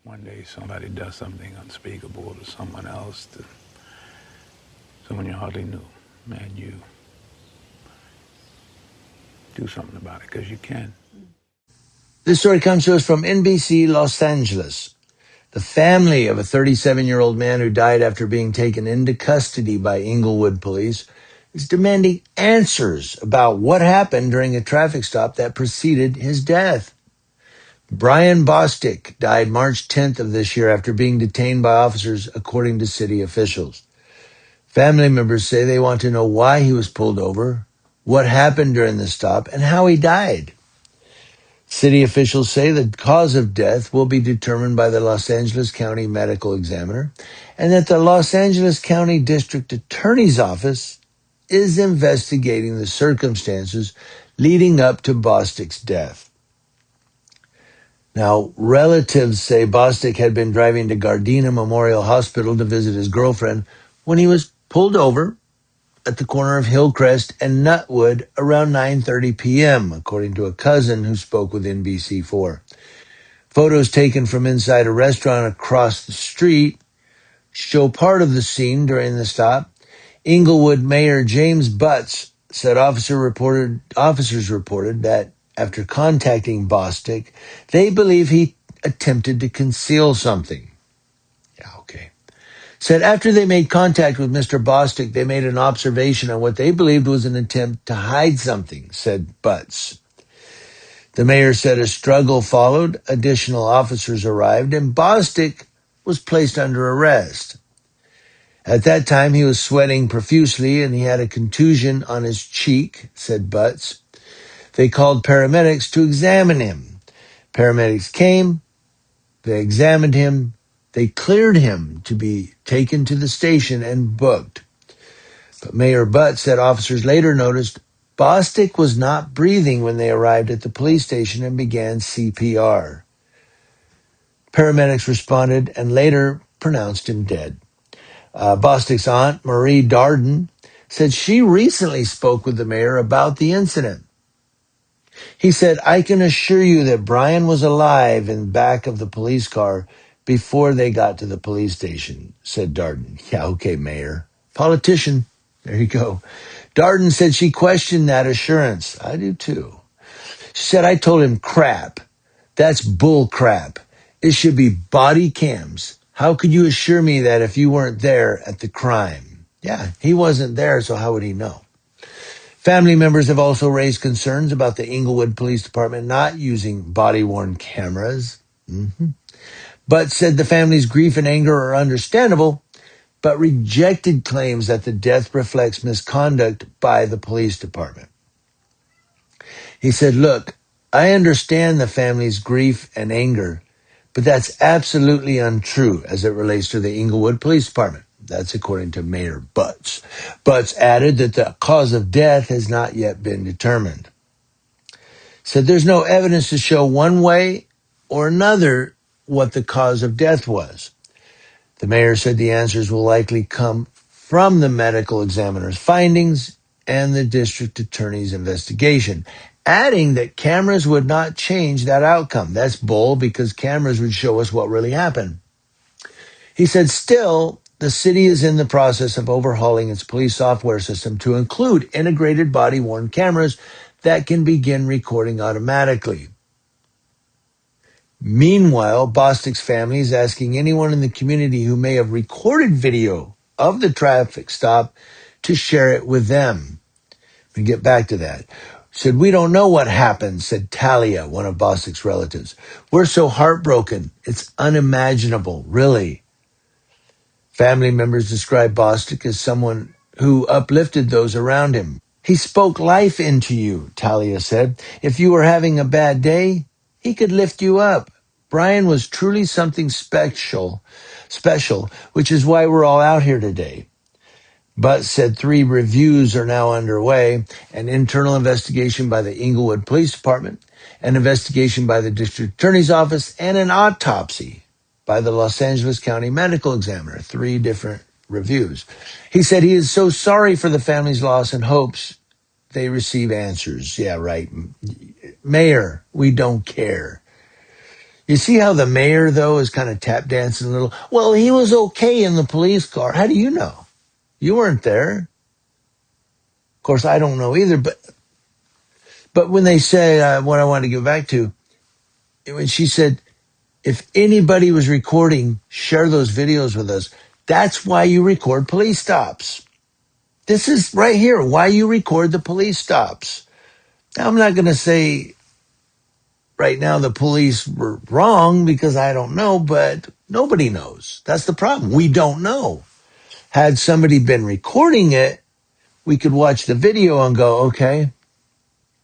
one day somebody does something unspeakable to someone else, to someone you hardly knew, and you do something about it, because you can. This story comes to us from NBC Los Angeles. The family of a 37-year-old man who died after being taken into custody by Inglewood police is demanding answers about what happened during a traffic stop that preceded his death. Bryan Bostic died March 10th of this year after being detained by officers, according to city officials. Family members say they want to know why he was pulled over, what happened during the stop, and how he died. City officials say the cause of death will be determined by the Los Angeles County Medical Examiner, and that the Los Angeles County District Attorney's Office is investigating the circumstances leading up to Bostic's death. Now, relatives say Bostic had been driving to Gardena Memorial Hospital to visit his girlfriend when he was pulled over at the corner of Hillcrest and Nutwood around 9:30 p.m., according to a cousin who spoke with NBC4. Photos taken from inside a restaurant across the street show part of the scene during the stop. Inglewood Mayor James Butts said officers reported that after contacting Bostic, they believe he attempted to conceal something. Yeah, okay. Said after they made contact with Mr. Bostic, they made an observation on what they believed was an attempt to hide something, said Butts. The mayor said a struggle followed, additional officers arrived, and Bostic was placed under arrest. At that time, he was sweating profusely and he had a contusion on his cheek, said Butts. They called paramedics to examine him. Paramedics came, they examined him, they cleared him to be taken to the station and booked. But Mayor Butts said officers later noticed Bostic was not breathing when they arrived at the police station and began CPR. Paramedics responded and later pronounced him dead. Bostic's aunt, Marie Darden, said she recently spoke with the mayor about the incident. He said, I can assure you that Bryan was alive in back of the police car before they got to the police station, said Darden. Yeah, okay, Mayor. Politician. There you go. Darden said she questioned that assurance. I do too. She said, I told him crap. That's bull crap. It should be body cams. How could you assure me that if you weren't there at the crime? Yeah, he wasn't there, so how would he know? Family members have also raised concerns about the Inglewood Police Department not using body-worn cameras, but said the family's grief and anger are understandable, but rejected claims that the death reflects misconduct by the police department. He said, look, I understand the family's grief and anger, but that's absolutely untrue as it relates to the Inglewood Police Department. That's according to Mayor Butts. Butts added that the cause of death has not yet been determined. Said there's no evidence to show one way or another what the cause of death was. The mayor said the answers will likely come from the medical examiner's findings and the district attorney's investigation, adding that cameras would not change that outcome. That's bull, because cameras would show us what really happened. He said, still, the city is in the process of overhauling its police software system to include integrated body-worn cameras that can begin recording automatically. Meanwhile, Bostic's family is asking anyone in the community who may have recorded video of the traffic stop to share it with them. We get back to that. Said, we don't know what happened, said Talia, one of Bostic's relatives. We're so heartbroken. It's unimaginable, really. Family members describe Bostic as someone who uplifted those around him. He spoke life into you, Talia said. If you were having a bad day, he could lift you up. Bryan was truly something special, which is why we're all out here today. Butts said 3 reviews are now underway: an internal investigation by the Inglewood Police Department, an investigation by the District Attorney's Office, and an autopsy by the Los Angeles County Medical Examiner. 3 different reviews. He said he is so sorry for the family's loss and hopes they receive answers. Yeah, right. Mayor, we don't care. You see how the mayor, though, is kind of tap dancing a little? Well, he was okay in the police car. How do you know? You weren't there. Of course, I don't know either. But when they say what I want to get back to, when she said, if anybody was recording, share those videos with us. That's why you record police stops. This is right here why you record the police stops. Now, I'm not going to say right now the police were wrong because I don't know, but nobody knows. That's the problem. We don't know. Had somebody been recording it, we could watch the video and go, okay,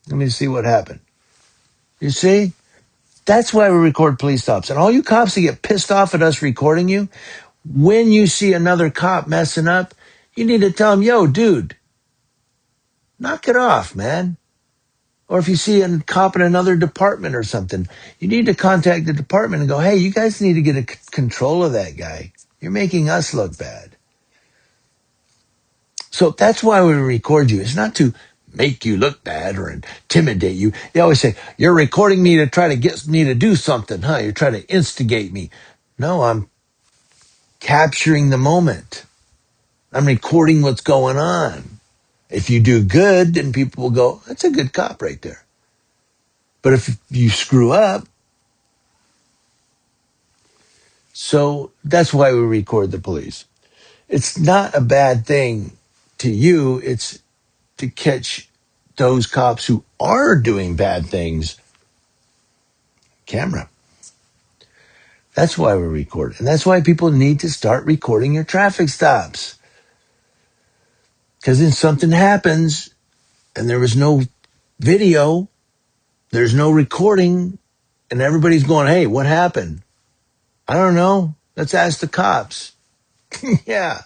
let me see what happened. You see? That's why we record police stops. And all you cops that get pissed off at us recording you, when you see another cop messing up, you need to tell him, yo, dude, knock it off, man. Or if you see a cop in another department or something, you need to contact the department and go, hey, you guys need to get control of that guy. You're making us look bad. So that's why we record you. It's not to make you look bad or intimidate you. They always say, you're recording me to try to get me to do something, huh? You're trying to instigate me. No, I'm capturing the moment. I'm recording what's going on. If you do good, then people will go, that's a good cop right there. But if you screw up, so that's why we record the police. It's not a bad thing to you. It's to catch those cops who are doing bad things. Camera. That's why we record. And that's why people need to start recording your traffic stops. Because then something happens and there was no video, there's no recording, and everybody's going, hey, what happened? I don't know. Let's ask the cops. Yeah.